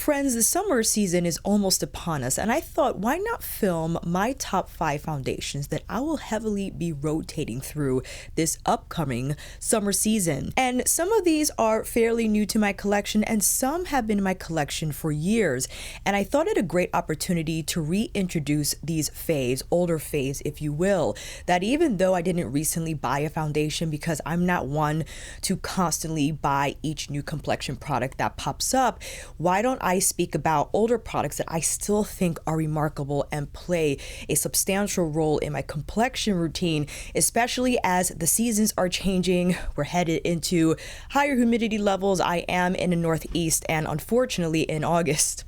Friends, the summer season is almost upon us, and I thought, why not film my top 5 foundations that I will heavily be rotating through this upcoming summer season. And some of these are fairly new to my collection, and some have been in my collection for years. And I thought it a great opportunity to reintroduce these faves, older faves, if you will, that even though I didn't recently buy a foundation, because I'm not one to constantly buy each new complexion product that pops up, why don't I speak about older products that I still think are remarkable and play a substantial role in my complexion routine, especially as the seasons are changing. We're headed into higher humidity levels. I am in the Northeast, and unfortunately in August,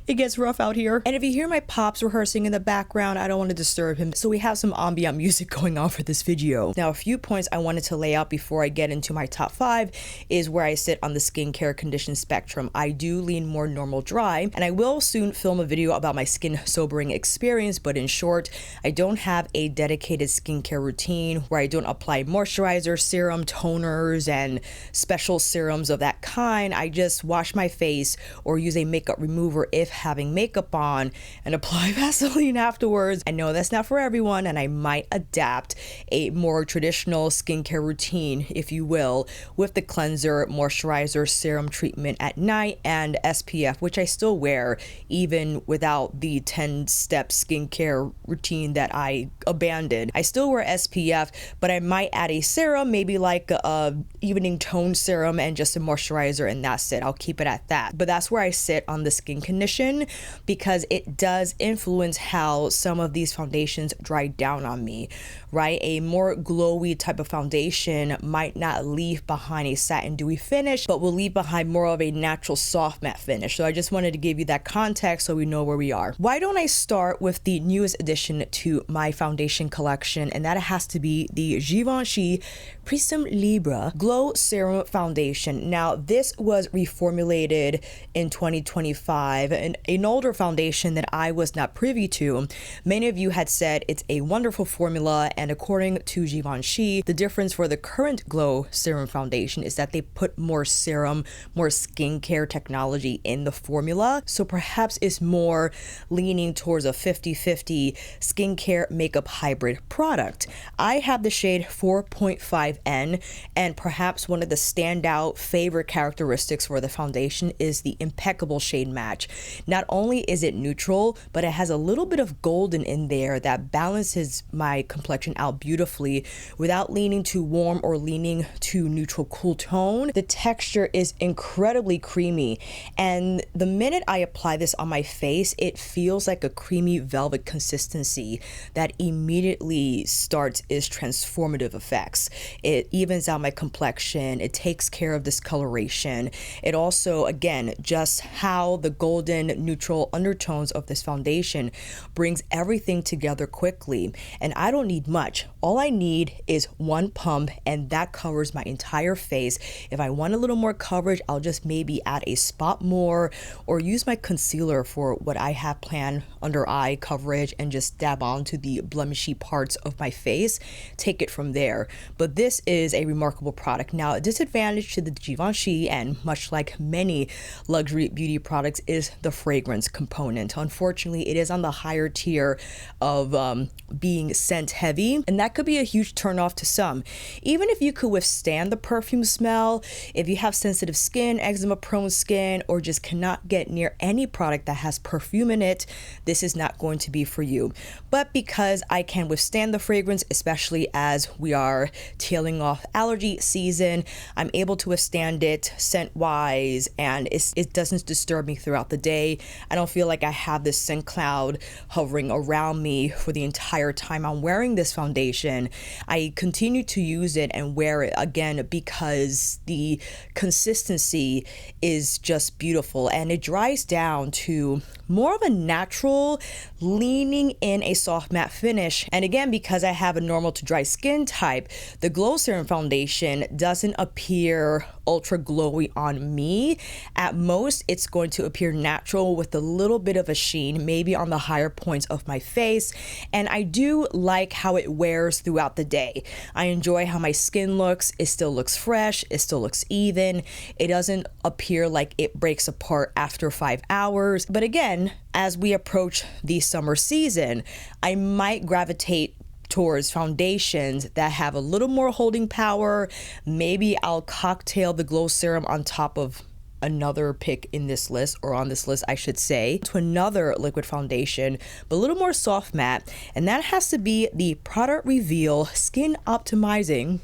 it gets rough out here. And if you hear my pops rehearsing in the background, I don't want to disturb him, so we have some ambient music going on for this video. Now, a few points I wanted to lay out before I get into my top 5 is where I sit on the skincare condition spectrum. I do lean more normal dry, and I will soon film a video about my skin sobering experience, but in short, I don't have a dedicated skincare routine where I don't apply moisturizer, serum, toners, and special serums of that kind. I just wash my face or use a makeup remover if having makeup on, and apply Vaseline afterwards. I know that's not for everyone, and I might adapt a more traditional skincare routine, if you will, with the cleanser, moisturizer, serum treatment at night, and SPF, which I still wear even without the 10-step skincare routine that I abandoned. I still wear SPF, but I might add a serum, maybe like a evening tone serum and just a moisturizer, and that's it. I'll keep it at that. But that's where I sit on the skin condition, because it does influence how some of these foundations dry down on me, right? A more glowy type of foundation might not leave behind a satin dewy finish, but will leave behind more of a natural soft matte finish. So I just wanted to give you that context so we know where we are. Why don't I start with the newest addition to my foundation collection, and that has to be the Givenchy Prism Libre Glow Serum Foundation. Now, this was reformulated in 2025, and an older foundation that I was not privy to. Many of you had said it's a wonderful formula, and according to Givenchy, the difference for the current Glow Serum Foundation is that they put more serum, more skincare technology in the formula. So perhaps it's more leaning towards a 50-50 skincare makeup hybrid product. I have the shade 4.5N, and perhaps one of the standout favorite characteristics for the foundation is the impeccable shade match. Not only is it neutral, but it has a little bit of golden in there that balances my complexion out beautifully without leaning too warm or leaning too neutral cool tone. The texture is incredibly creamy, and the minute I apply this on my face, it feels like a creamy velvet consistency that immediately starts its transformative effects. It evens out my complexion, it takes care of discoloration. It also, again, just how the golden neutral undertones of this foundation brings everything together quickly. And I don't need much. All I need is one pump, and that covers my entire face. If I want a little more coverage, I'll just maybe add a spot more or use my concealer for what I have planned under eye coverage and just dab onto the blemishy parts of my face. Take it from there. But this is a remarkable product. Now, a disadvantage to the Givenchy, and much like many luxury beauty products, is the fragrance component. Unfortunately, it is on the higher tier of being scent heavy, and that could be a huge turnoff to some. Even if you could withstand the perfume smell, if you have sensitive skin, eczema prone skin, or just cannot get near any product that has perfume in it, this is not going to be for you. But because I can withstand the fragrance, especially as we are tailing off allergy season, I'm able to withstand it scent wise, and it doesn't disturb me throughout the day. I don't feel like I have this scent cloud hovering around me for the entire time I'm wearing this foundation. I continue to use it and wear it again because the consistency is just beautiful, and it dries down to more of a natural, leaning in a soft matte finish. And again, because I have a normal to dry skin type, the Glow Serum Foundation doesn't appear ultra glowy on me. At most, it's going to appear natural natural with a little bit of a sheen, maybe on the higher points of my face. And I do like how it wears throughout the day. I enjoy how my skin looks. It still looks fresh. It still looks even. It doesn't appear like it breaks apart after 5 hours. But again, as we approach the summer season, I might gravitate towards foundations that have a little more holding power. Maybe I'll cocktail the glow serum on top of another pick in this list, or on this list I should say, to another liquid foundation, but a little more soft matte, and that has to be the Prada Reveal Skin Optimizing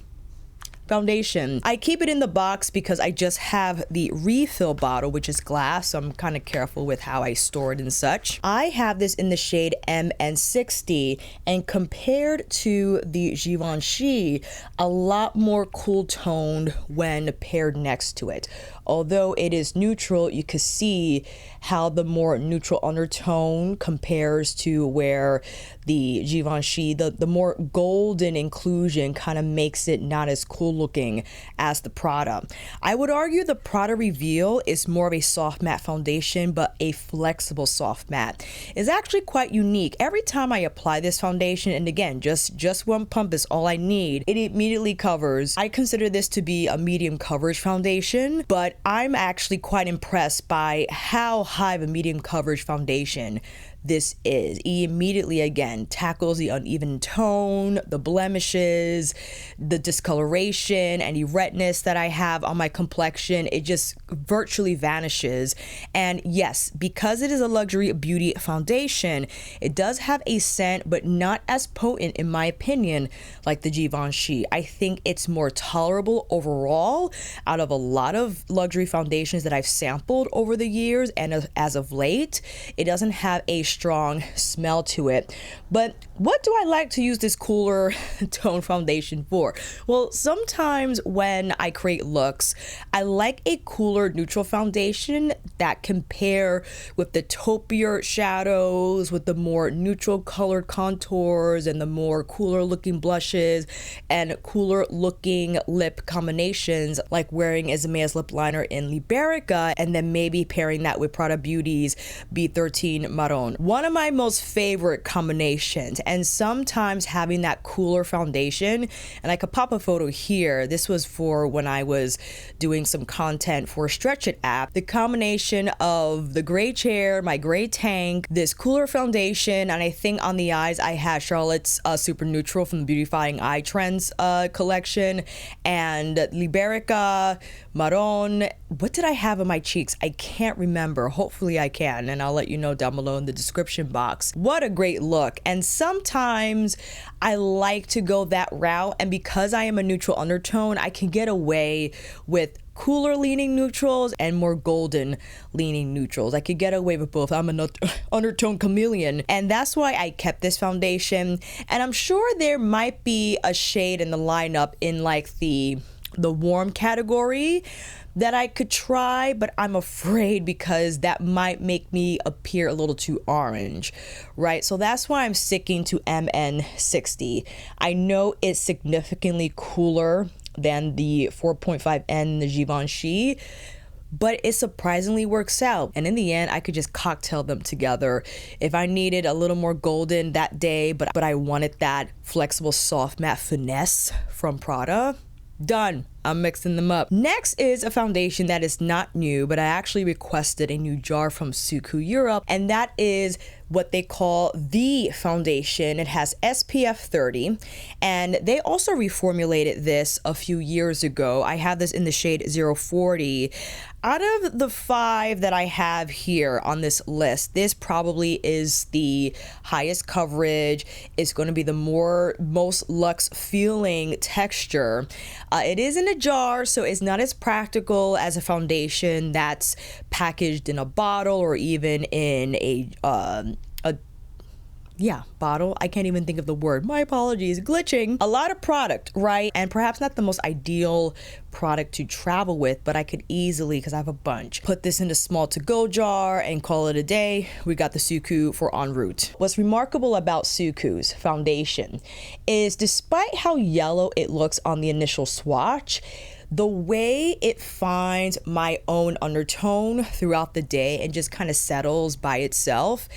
foundation. I keep it in the box because I just have the refill bottle, which is glass, so I'm kind of careful with how I store it and such. I have this in the shade MN60, and compared to the Givenchy, a lot more cool toned when paired next to it. Although it is neutral, you can see how the more neutral undertone compares to where the Givenchy, the more golden inclusion kind of makes it not as cool looking as the Prada. I would argue the Prada Reveal is more of a soft matte foundation, but a flexible soft matte. It's actually quite unique. Every time I apply this foundation, and again, just one pump is all I need, it immediately covers. I consider this to be a medium coverage foundation, but I'm actually quite impressed by how high of a medium coverage foundation this is. He immediately again tackles the uneven tone, the blemishes, the discoloration, any redness that I have on my complexion. It just virtually vanishes. And yes, because it is a luxury beauty foundation, it does have a scent, but not as potent in my opinion like the Givenchy. I think it's more tolerable overall out of a lot of luxury foundations that I've sampled over the years, and as of late, it doesn't have a strong smell to it. But what do I like to use this cooler tone foundation for? Well, sometimes when I create looks, I like a cooler neutral foundation that can pair with the taupier shadows, with the more neutral colored contours, and the more cooler looking blushes and cooler looking lip combinations, like wearing Ismael's lip liner in Libre, and then maybe pairing that with Prada Beauty's B13 Marron. One of my most favorite combinations, and sometimes having that cooler foundation, and I could pop a photo here. This was for when I was doing some content for Stretch It app. The combination of the gray chair, my gray tank, this cooler foundation, and I think on the eyes I had Charlotte's Super Neutral from the Beautifying Eye Trends collection, and Liberica, Marron. What did I have on my cheeks? I can't remember. Hopefully I can, and I'll let you know down below in the description box. What a great look. And sometimes I like to go that route, and because I am a neutral undertone, I can get away with cooler leaning neutrals and more golden leaning neutrals. I could get away with both. I'm an undertone chameleon, and that's why I kept this foundation. And I'm sure there might be a shade in the lineup in like the warm category that I could try, but I'm afraid because that might make me appear a little too orange, right? So that's why I'm sticking to MN60. I know it's significantly cooler than the 4.5N, the Givenchy, but it surprisingly works out. And in the end, I could just cocktail them together. If I needed a little more golden that day, but I wanted that flexible soft matte finesse from Prada, done. I'm mixing them up. Next is a foundation that is not new, but I actually requested a new jar from Suqqu Europe, and that is what they call the foundation. It has SPF 30, and they also reformulated this a few years ago. I have this in the shade 040. Out of the 5 that I have here on this list, this probably is the highest coverage. It's going to be the most luxe feeling texture. It is in a jar, so it's not as practical as a foundation that's packaged in a bottle or even in a bottle. I can't even think of the word. My apologies. Glitching. A lot of product, right? And perhaps not the most ideal product to travel with, but I could easily, because I have a bunch, put this in a small to-go jar and call it a day. We got the Suqqu for en route. What's remarkable about Suqqu's foundation is, despite how yellow it looks on the initial swatch, the way it finds my own undertone throughout the day and just kind of settles by itself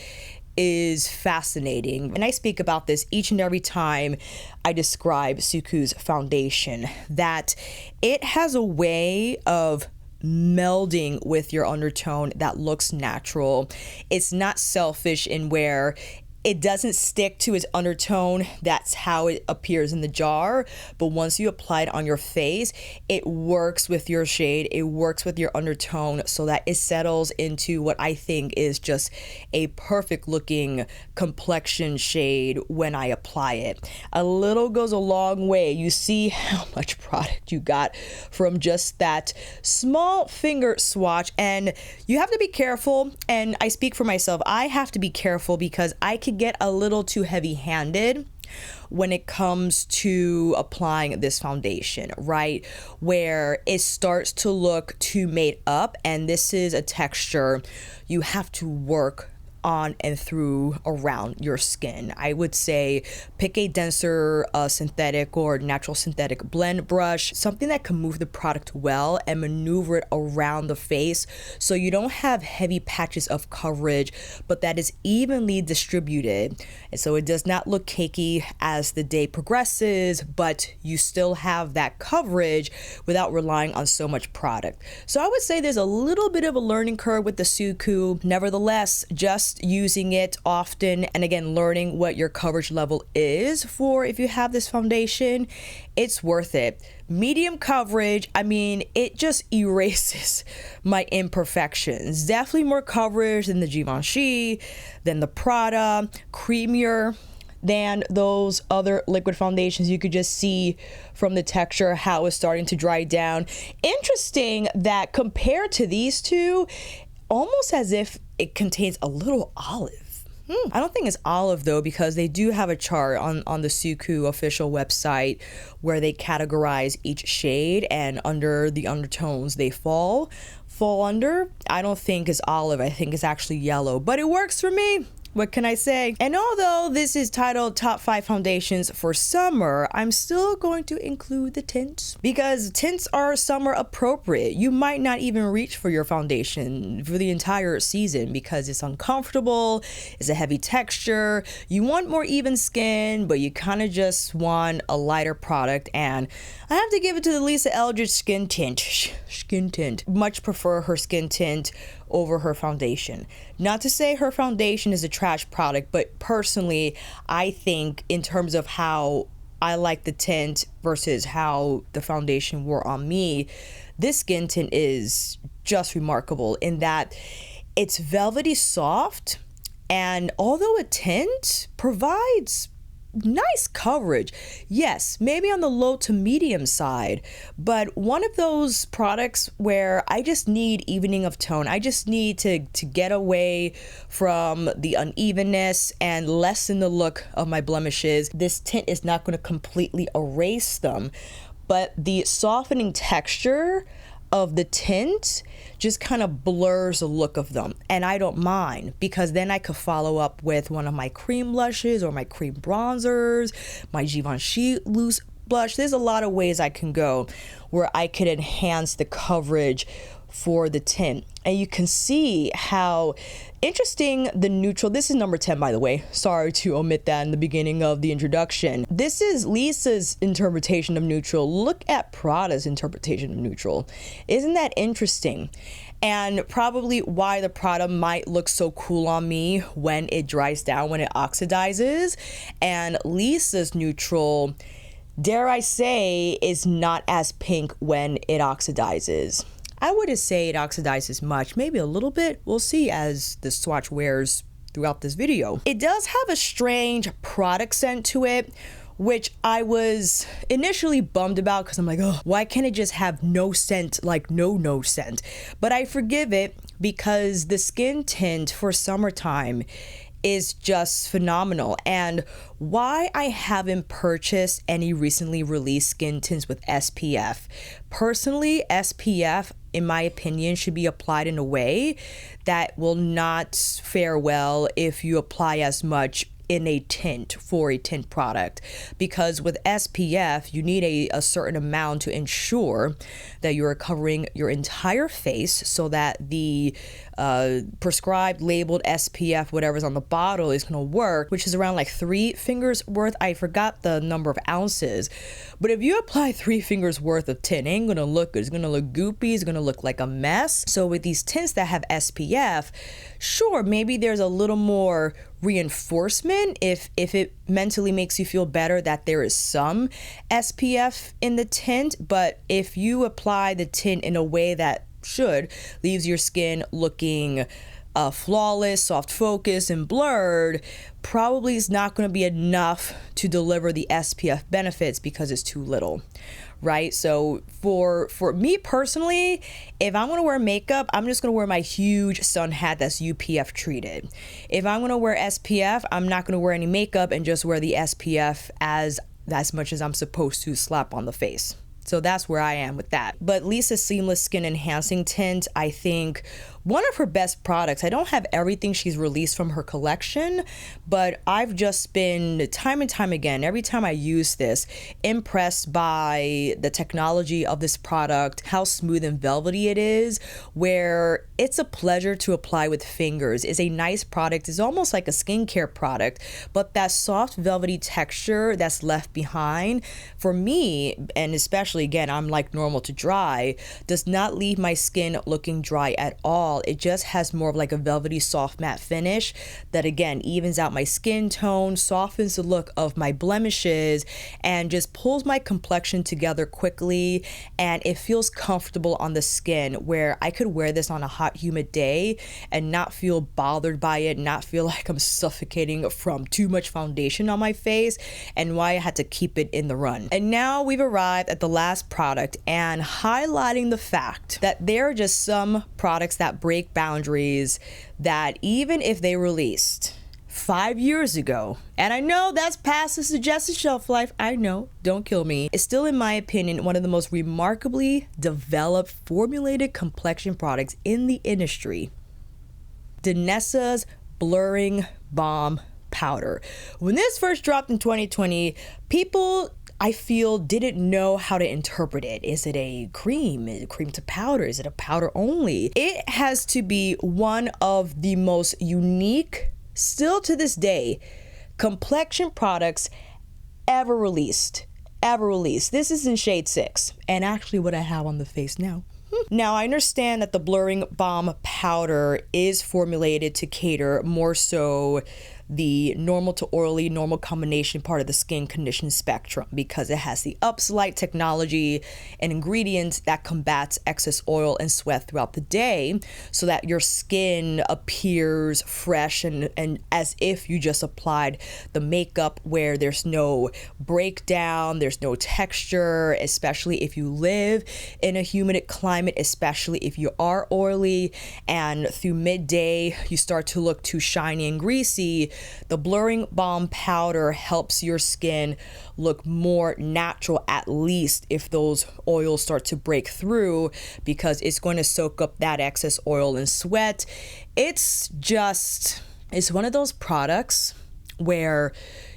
is fascinating. And I speak about this each and every time I describe Suqqu foundation, that it has a way of melding with your undertone that looks natural. It's not selfish in where it doesn't stick to its undertone. That's how it appears in the jar. But once you apply it on your face, it works with your shade. It works with your undertone so that it settles into what I think is just a perfect looking complexion shade when I apply it. A little goes a long way. You see how much product you got from just that small finger swatch. And you have to be careful. And I speak for myself. I have to be careful because I can get a little too heavy-handed when it comes to applying this foundation, right? Where it starts to look too made up, and this is a texture you have to work on and through around your skin. I would say pick a denser synthetic or natural synthetic blend brush, something that can move the product well and maneuver it around the face so you don't have heavy patches of coverage, but that is evenly distributed. And so it does not look cakey as the day progresses, but you still have that coverage without relying on so much product. So I would say there's a little bit of a learning curve with the Suqqu. Nevertheless, just using it often and again learning what your coverage level is for if you have this foundation, it's worth it. Medium coverage, I mean, it just erases my imperfections. Definitely more coverage than the Givenchy, than the Prada, creamier than those other liquid foundations. You could just see from the texture how it's starting to dry down. Interesting that compared to these two, almost as if it contains a little olive. I don't think it's olive though, because they do have a chart on the Suqqu official website where they categorize each shade and under the undertones they fall under. I don't think it's olive. I think it's actually yellow, but it works for me. What can I say? And although this is titled Top 5 Foundations for Summer, I'm still going to include the tints because tints are summer appropriate. You might not even reach for your foundation for the entire season because it's uncomfortable, it's a heavy texture, you want more even skin, but you kind of just want a lighter product. And I have to give it to the Lisa Eldridge skin tint. Much prefer her skin tint over her foundation. Not to say her foundation is a trash product, but personally, I think in terms of how I like the tint versus how the foundation wore on me, this skin tint is just remarkable in that it's velvety soft, and although a tint provides nice coverage, yes, maybe on the low to medium side, but one of those products where I just need evening of tone. I just need to get away from the unevenness and lessen the look of my blemishes. This tint is not going to completely erase them, but the softening texture of the tint just kind of blurs the look of them, and I don't mind because then I could follow up with one of my cream blushes or my cream bronzers, my Givenchy loose blush. There's a lot of ways I can go where I could enhance the coverage for the tint. And you can see how interesting the neutral, this is number 10 by the way, sorry to omit that in the beginning of the introduction. This is Lisa's interpretation of neutral. Look at Prada's interpretation of neutral. Isn't that interesting? And probably why the Prada might look so cool on me when it dries down, when it oxidizes, and Lisa's neutral, dare I say, is not as pink when it oxidizes. I wouldn't say it oxidizes much, maybe a little bit. We'll see as the swatch wears throughout this video. It does have a strange product scent to it, which I was initially bummed about because I'm like, oh, why can't it just have no scent, like no scent? But I forgive it because the skin tint for summertime is just phenomenal. And why I haven't purchased any recently released skin tints with SPF. Personally, SPF, in my opinion, should be applied in a way that will not fare well if you apply as much in a tint for a tint product, because with SPF, you need a certain amount to ensure that you're covering your entire face so that the prescribed labeled SPF, whatever's on the bottle, is going to work, which is around like 3 fingers worth. I forgot the number of ounces, but if you apply 3 fingers worth of tint, it ain't going to look good. It's going to look goopy. It's going to look like a mess. So with these tints that have SPF, sure, maybe there's a little more reinforcement if it mentally makes you feel better that there is some SPF in the tint. But if you apply the tint in a way that leaves your skin looking flawless, soft focus, and blurred, probably is not going to be enough to deliver the SPF benefits because it's too little, right? So for me personally, if I'm going to wear makeup, I'm just going to wear my huge sun hat that's UPF treated. If I'm going to wear SPF, I'm not going to wear any makeup and just wear the SPF as much as I'm supposed to slap on the face. So that's where I am with that. But Lisa's Seamless Skin Enhancing Tint, I think one of her best products. I don't have everything she's released from her collection, but I've just been time and time again, every time I use this, impressed by the technology of this product, how smooth and velvety it is, where it's a pleasure to apply with fingers. It's a nice product. It's almost like a skincare product, but that soft velvety texture that's left behind for me, and especially again, I'm like normal to dry, does not leave my skin looking dry at all. It just has more of like a velvety soft matte finish that again evens out my skin tone, softens the look of my blemishes, and just pulls my complexion together quickly, and it feels comfortable on the skin where I could wear this on a hot humid day and not feel bothered by it, not feel like I'm suffocating from too much foundation on my face, and why I had to keep it in the run. And now we've arrived at the last product, and highlighting the fact that there are just some products that break boundaries that even if they released 5 years ago, and I know that's past the suggested shelf life, I know, don't kill me, it's still in my opinion one of the most remarkably developed formulated complexion products in the industry. Danessa's Blurring Balm Powder. When this first dropped in 2020, people, I feel, didn't know how to interpret it. Is it a cream? Is it cream to powder? Is it a powder only? It has to be one of the most unique, still to this day, complexion products ever released. This is in shade 6, and actually what I have on the face now. Now, I understand that the Blurring Balm Powder is formulated to cater more so the normal to oily, normal combination part of the skin condition spectrum, because it has the Upslite technology and ingredients that combats excess oil and sweat throughout the day so that your skin appears fresh and as if you just applied the makeup, where there's no breakdown, there's no texture, especially if you live in a humid climate, especially if you are oily and through midday you start to look too shiny and greasy. The Blurring Balm Powder helps your skin look more natural, at least if those oils start to break through, because it's going to soak up that excess oil and sweat. It's one of those products where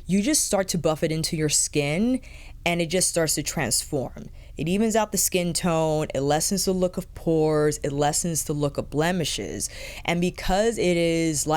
you just start to buff it into your skin and it just starts to transform. It evens out the skin tone, it lessens the look of pores, it lessens the look of blemishes. And because it is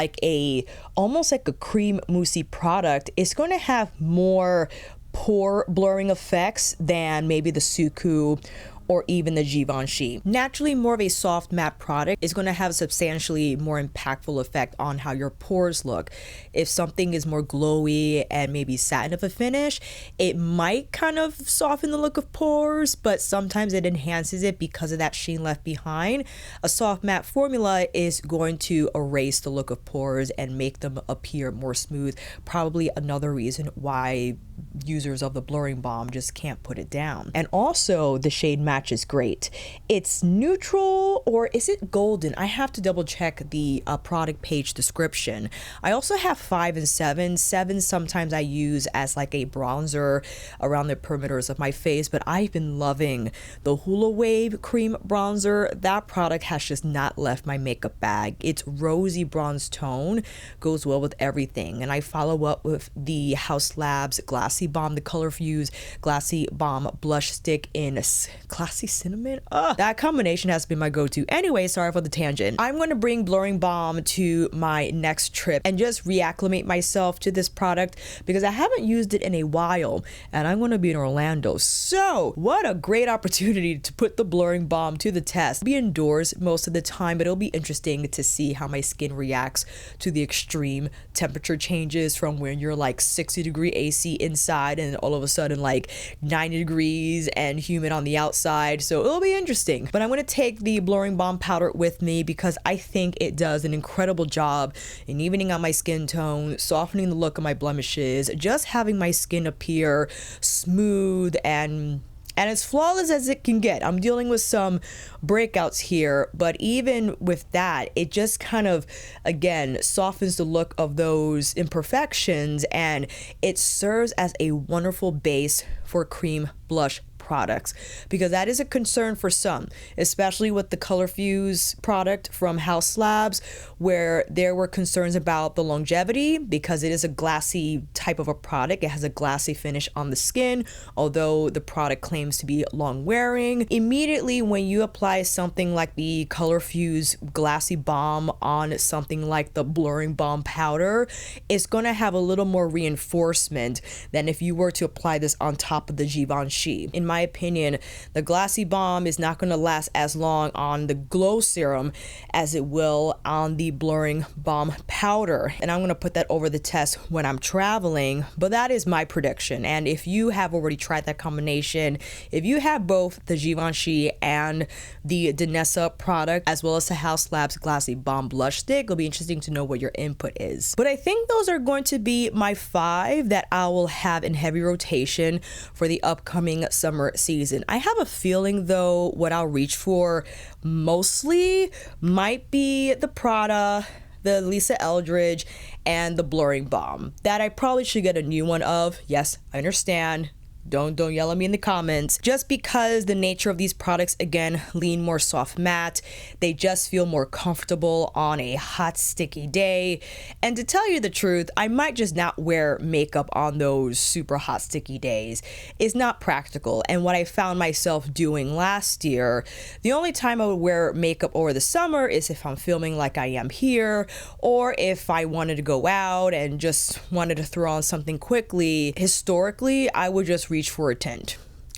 almost like a cream moussey product, it's going to have more pore blurring effects than maybe the Suqqu or even the Givenchy. Naturally, more of a soft matte product is going to have a substantially more impactful effect on how your pores look. If something is more glowy and maybe satin of a finish, it might kind of soften the look of pores, but sometimes it enhances it because of that sheen left behind. A soft matte formula is going to erase the look of pores and make them appear more smooth. Probably another reason why users of the blurring balm just can't put it down. And also the shade match is great. It's neutral, or is it golden? I have to double check the product page description. I also have 5 and 7. 7 sometimes I use as like a bronzer around the perimeters of my face, but I've been loving the Hula Wave cream bronzer. That product has just not left my makeup bag. Its rosy bronze tone goes well with everything. And I follow up with the Haus Labs Glassy Balm, the Color Fuse Glassy Balm blush stick in Classy Cinnamon. That combination has been my go-to. Anyway, sorry for the tangent. I'm going to bring blurring balm to my next trip and just reacclimate myself to this product because I haven't used it in a while and I'm going to be in Orlando. So what a great opportunity to put the blurring balm to the test. I'll be indoors most of the time, but it'll be interesting to see how my skin reacts to the extreme temperature changes from when you're like 60-degree AC inside and all of a sudden like 90 degrees and humid on the outside. So it'll be interesting. But I'm going to take the blurring balm powder with me because I think it does an incredible job in evening out my skin tone, softening the look of my blemishes, just having my skin appear smooth and as flawless as it can get. I'm dealing with some breakouts here, but even with that, it just kind of, again, softens the look of those imperfections, and it serves as a wonderful base for cream blush products, because that is a concern for some, especially with the Color Fuse product from Haus Labs, where there were concerns about the longevity because it is a glassy type of a product. It has a glassy finish on the skin, although the product claims to be long wearing. Immediately when you apply something like the Color Fuse Glassy Balm on something like the blurring balm powder, it's going to have a little more reinforcement than if you were to apply this on top of the Givenchy. In my opinion, the Glassy Balm is not going to last as long on the Glow Serum as it will on the blurring balm powder, and I'm going to put that over the test when I'm traveling, but that is my prediction. And if you have already tried that combination, if you have both the Givenchy and the Danessa product as well as the Haus Labs Glassy Balm blush stick, it'll be interesting to know what your input is. But I think those are going to be my 5 that I will have in heavy rotation for the upcoming summer season. I have a feeling though what I'll reach for mostly might be the Prada, the Lisa Eldridge, and the blurring balm. That I probably should get a new one of. Yes, I understand. Don't yell at me in the comments. Just because the nature of these products, again, lean more soft matte. They just feel more comfortable on a hot, sticky day. And to tell you the truth, I might just not wear makeup on those super hot, sticky days. It's not practical. And what I found myself doing last year, the only time I would wear makeup over the summer is if I'm filming like I am here, or if I wanted to go out and just wanted to throw on something quickly. Historically, I would just reach for a tint.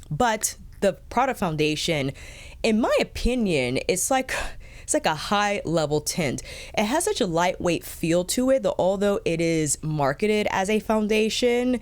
But the Prada foundation, in my opinion, it's like a high level tint. It has such a lightweight feel to it that although it is marketed as a foundation,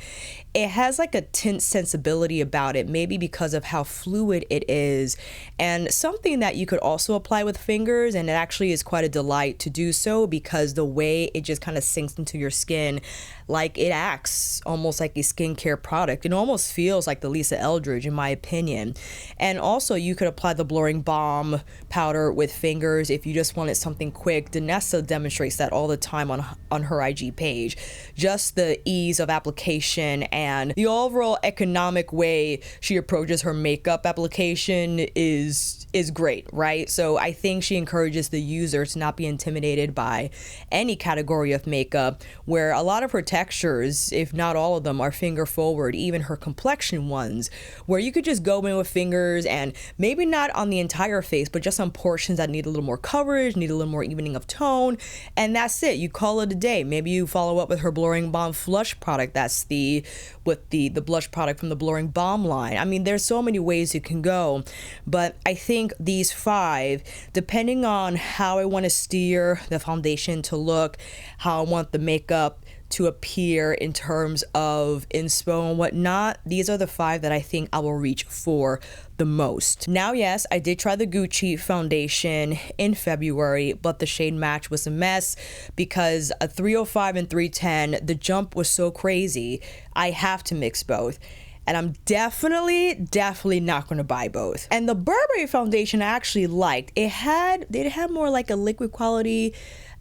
it has like a tint sensibility about it, maybe because of how fluid it is, and something that you could also apply with fingers, and it actually is quite a delight to do so because the way it just kind of sinks into your skin, like it acts almost like a skincare product. It almost feels like the Lisa Eldridge in my opinion. And also you could apply the blurring balm powder with fingers if you just wanted something quick. Danessa demonstrates that all the time on her IG page. Just the ease of application and the overall economic way she approaches her makeup application is great, right? So I think she encourages the user to not be intimidated by any category of makeup, where a lot of her textures, if not all of them, are finger forward, even her complexion ones, where you could just go in with fingers and maybe not on the entire face, but just on portions that need a little more coverage, need a little more evening of tone, and that's it. You call it a day. Maybe you follow up with her blurring balm flush product. That's the blush product from the blurring balm line. I mean, there's so many ways you can go, but I think these 5, depending on how I want to steer the foundation to look, how I want the makeup to appear in terms of inspo and whatnot, these are the 5 that I think I will reach for the most. Now, yes, I did try the Gucci foundation in February, but the shade match was a mess because a 305 and 310, the jump was so crazy. I have to mix both. And I'm definitely not going to buy both. And the Burberry foundation I actually liked. It had more like a liquid quality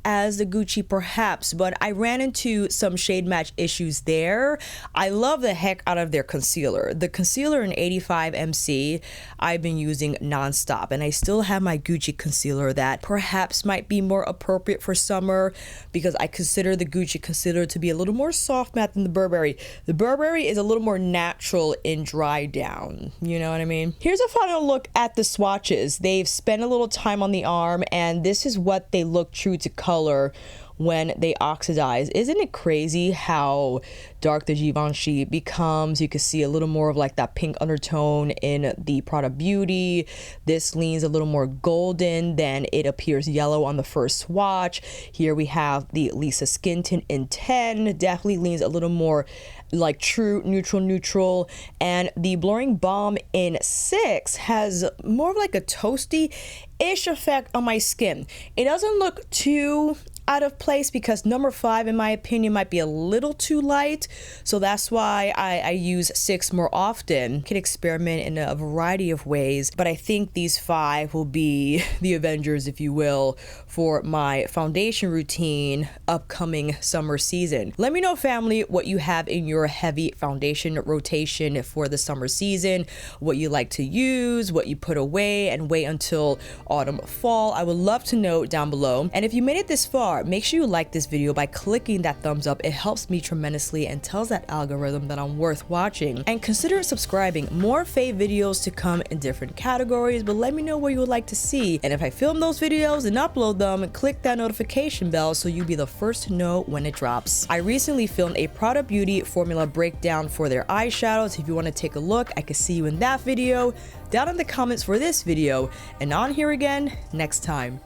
as the Gucci perhaps, but I ran into some shade match issues there. I love the heck out of their concealer. The concealer in 85 MC I've been using nonstop, and I still have my Gucci concealer that perhaps might be more appropriate for summer because I consider the Gucci concealer to be a little more soft matte than the Burberry. The Burberry is a little more natural in dry down, you know what I mean? Here's a final look at the swatches. They've spent a little time on the arm, and this is what they look true to color when they oxidize. Isn't it crazy how dark the Givenchy becomes? You can see a little more of like that pink undertone in the Prada Beauty. This leans a little more golden, then it appears yellow on the first swatch. Here we have the Lisa Skin Tint in 10, definitely leans a little more like true neutral, and the Blurring Balm in 6 has more of like a toasty-ish effect on my skin. It doesn't look too out of place because number 5 in my opinion might be a little too light, so that's why I use 6 more often. You can experiment in a variety of ways, but I think these 5 will be the Avengers, if you will, for my foundation routine upcoming summer season. Let me know, family, what you have in your heavy foundation rotation for the summer season, what you like to use, what you put away and wait until autumn, fall. I would love to know down below. And if you made it this far, make sure you like this video by clicking that thumbs up. It helps me tremendously and tells that algorithm that I'm worth watching. And consider subscribing. More fave videos to come in different categories, but let me know what you would like to see. And if I film those videos and upload them, click that notification bell so you'll be the first to know when it drops. I recently filmed a Prada Beauty formula breakdown for their eyeshadows. If you want to take a look, I can see you in that video, down in the comments for this video, and on here again next time.